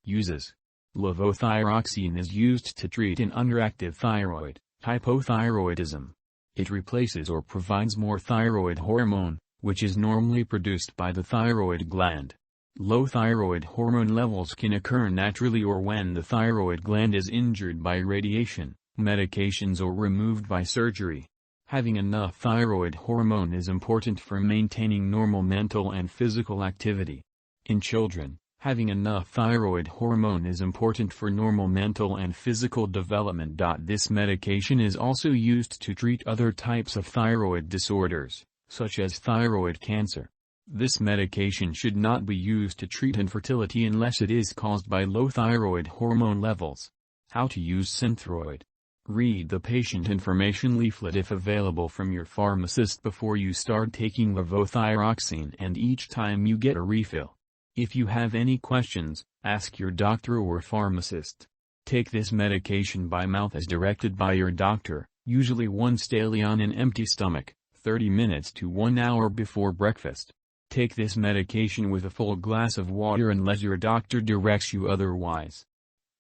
Uses. Levothyroxine is used to treat an underactive thyroid, hypothyroidism. It replaces or provides more thyroid hormone, which is normally produced by the thyroid gland. Low thyroid hormone levels can occur naturally or when the thyroid gland is injured by radiation, medications or removed by surgery. Having enough thyroid hormone is important for maintaining normal mental and physical activity. In children, having enough thyroid hormone is important for normal mental and physical development. This medication is also used to treat other types of thyroid disorders, such as thyroid cancer. This medication should not be used to treat infertility unless it is caused by low thyroid hormone levels. How to use Synthroid. Read the patient information leaflet if available from your pharmacist before you start taking levothyroxine and each time you get a refill. If you have any questions, ask your doctor or pharmacist. Take this medication by mouth as directed by your doctor, usually once daily on an empty stomach, 30 minutes to 1 hour before breakfast. Take this medication with a full glass of water unless your doctor directs you otherwise.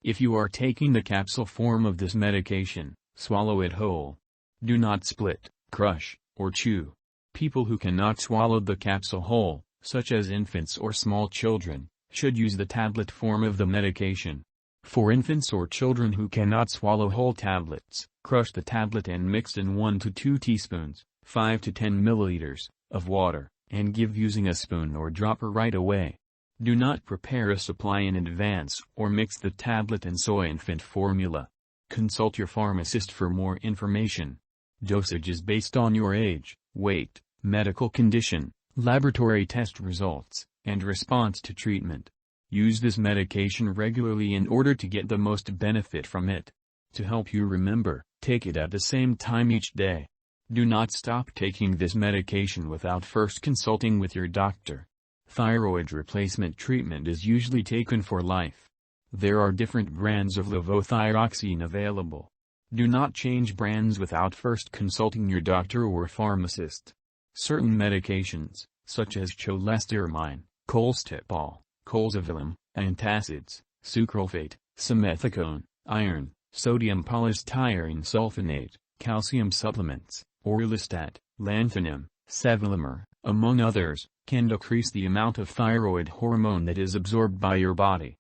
If you are taking the capsule form of this medication, swallow it whole. Do not split, crush, or chew. People who cannot swallow the capsule whole, such as infants or small children, should use the tablet form of the medication. For infants or children who cannot swallow whole tablets, crush the tablet and mix in 1 to 2 teaspoons, 5 to 10 milliliters, of water, and give using a spoon or dropper right away. Do not prepare a supply in advance or mix the tablet and soy infant formula. Consult your pharmacist for more information. Dosage is based on your age, weight, medical condition, laboratory test results, and response to treatment. Use this medication regularly in order to get the most benefit from it. To help you remember, take it at the same time each day. Do not stop taking this medication without first consulting with your doctor. Thyroid replacement treatment is usually taken for life. There are different brands of levothyroxine available. Do not change brands without first consulting your doctor or pharmacist. Certain medications, such as cholestyramine, colestipol, colzavilam, antacids, sucralfate, simethicone, iron, sodium polystyrene sulfonate, calcium supplements, orlistat, lanthanum, sevelamer, among others, can decrease the amount of thyroid hormone that is absorbed by your body.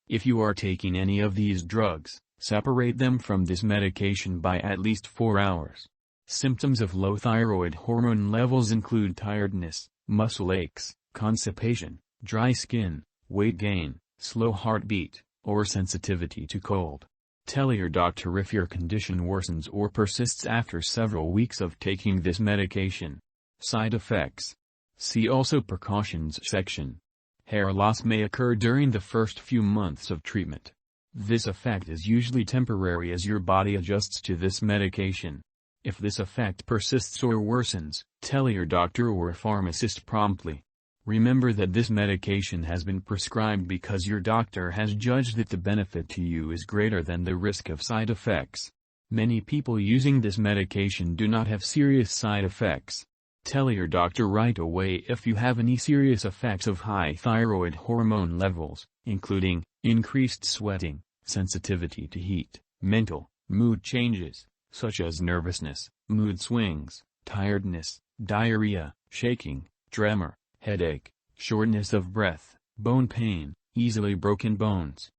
If you are taking any of these drugs, separate them from this medication by at least 4 hours. Symptoms of low thyroid hormone levels include tiredness, muscle aches, constipation, dry skin, weight gain, slow heartbeat, or sensitivity to cold. Tell your doctor if your condition worsens or persists after several weeks of taking this medication. Side effects. See also precautions section. Hair loss may occur during the first few months of treatment. This effect is usually temporary as your body adjusts to this medication. If this effect persists or worsens, tell your doctor or pharmacist promptly. Remember that this medication has been prescribed because your doctor has judged that the benefit to you is greater than the risk of side effects. Many people using this medication do not have serious side effects. Tell your doctor right away if you have any serious effects of high thyroid hormone levels, including increased sweating, sensitivity to heat, mental, mood changes, such as nervousness, mood swings, tiredness, diarrhea, shaking, tremor, headache, shortness of breath, bone pain, easily broken bones.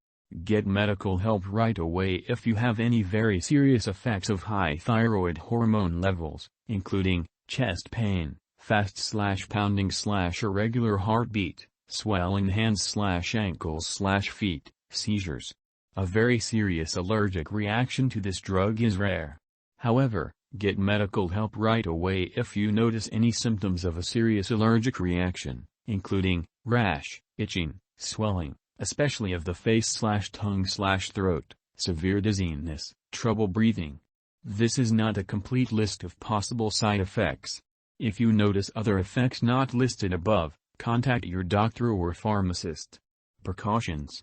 Get medical help right away if you have any very serious effects of high thyroid hormone levels, including chest pain, fast/pounding/irregular heartbeat, swelling hands/ankles/feet, seizures. A very serious allergic reaction to this drug is rare. However, get medical help right away if you notice any symptoms of a serious allergic reaction, including rash, itching, swelling, especially of the face/tongue/throat, severe dizziness, trouble breathing. This is not a complete list of possible side effects. If you notice other effects not listed above, contact your doctor or pharmacist. Precautions.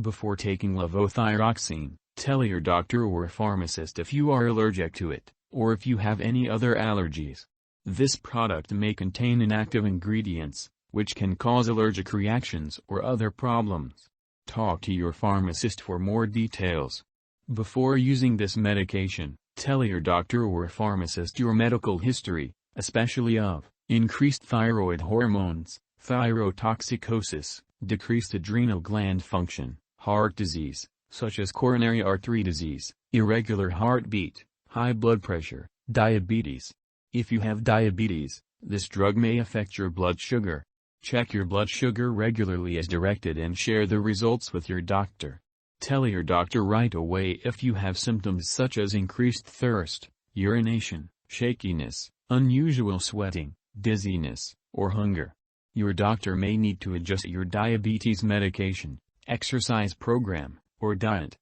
Before taking levothyroxine, tell your doctor or pharmacist if you are allergic to it, or if you have any other allergies. This product may contain inactive ingredients, which can cause allergic reactions or other problems. Talk to your pharmacist for more details. Before using this medication, tell your doctor or pharmacist your medical history, especially of increased thyroid hormones, thyrotoxicosis, decreased adrenal gland function, heart disease, such as coronary artery disease, irregular heartbeat, high blood pressure, diabetes. If you have diabetes, this drug may affect your blood sugar. Check your blood sugar regularly as directed and share the results with your doctor. Tell your doctor right away if you have symptoms such as increased thirst, urination, shakiness, unusual sweating, dizziness, or hunger. Your doctor may need to adjust your diabetes medication, exercise program, or diet.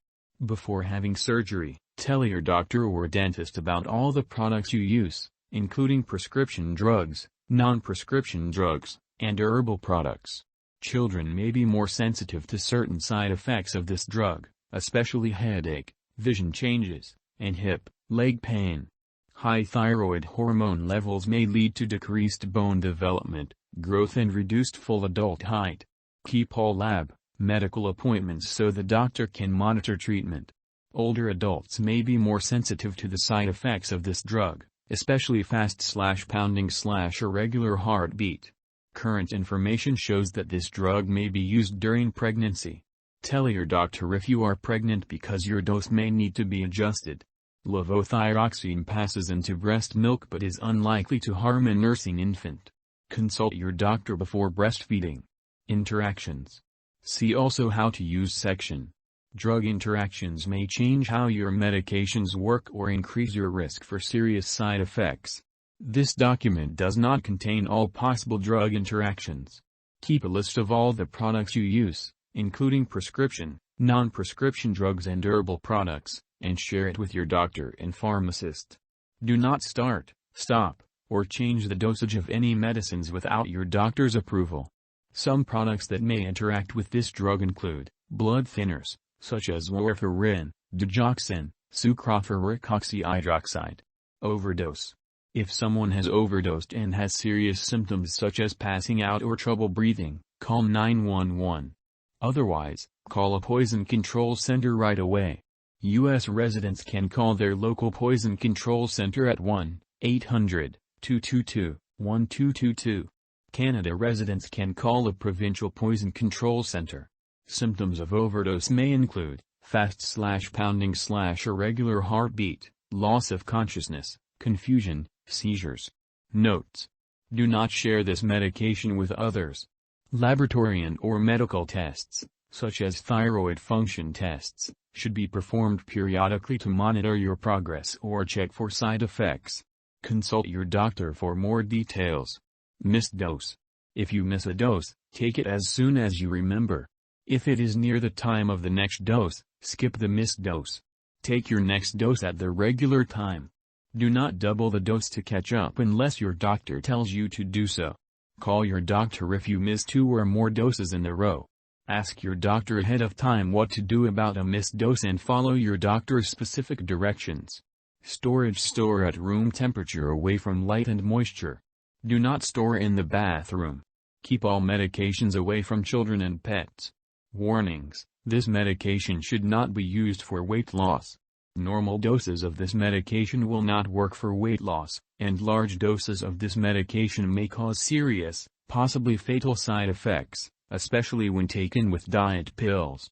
Before having surgery, tell your doctor or dentist about all the products you use, including prescription drugs, non-prescription drugs, and herbal products. Children may be more sensitive to certain side effects of this drug, especially headache, vision changes, and hip, leg pain. High thyroid hormone levels may lead to decreased bone development, growth and reduced full adult height. Keep all lab, medical appointments so the doctor can monitor treatment. Older adults may be more sensitive to the side effects of this drug, especially fast/pounding/irregular heartbeat. Current information shows that this drug may be used during pregnancy. Tell your doctor if you are pregnant because your dose may need to be adjusted. Levothyroxine passes into breast milk but is unlikely to harm a nursing infant. Consult your doctor before breastfeeding. Interactions. See also how to use section. Drug interactions may change how your medications work or increase your risk for serious side effects. This document does not contain all possible drug interactions. Keep a list of all the products you use, including prescription, non-prescription drugs and herbal products, and share it with your doctor and pharmacist. Do not start, stop, or change the dosage of any medicines without your doctor's approval. Some products that may interact with this drug include blood thinners, such as warfarin, digoxin, sucralfate oxyhydroxide. Overdose. If someone has overdosed and has serious symptoms such as passing out or trouble breathing, call 911. Otherwise, call a poison control center right away. U.S. residents can call their local poison control center at 1-800-222-1222. Canada residents can call a provincial poison control center. Symptoms of overdose may include fast/pounding/irregular heartbeat, loss of consciousness, confusion, seizures. Notes: do not share this medication with others. Laboratory and/or medical tests, such as thyroid function tests, should be performed periodically to monitor your progress or check for side effects. Consult your doctor for more details. Missed dose. If you miss a dose, take it as soon as you remember. If it is near the time of the next dose, skip the missed dose. Take your next dose at the regular time. Do not double the dose to catch up unless your doctor tells you to do so. Call your doctor if you miss 2 or more doses in a row. Ask your doctor ahead of time what to do about a missed dose and follow your doctor's specific directions. Storage. Store at room temperature away from light and moisture. Do not store in the bathroom. Keep all medications away from children and pets. Warnings: this medication should not be used for weight loss. Normal doses of this medication will not work for weight loss, and large doses of this medication may cause serious, possibly fatal side effects, especially when taken with diet pills.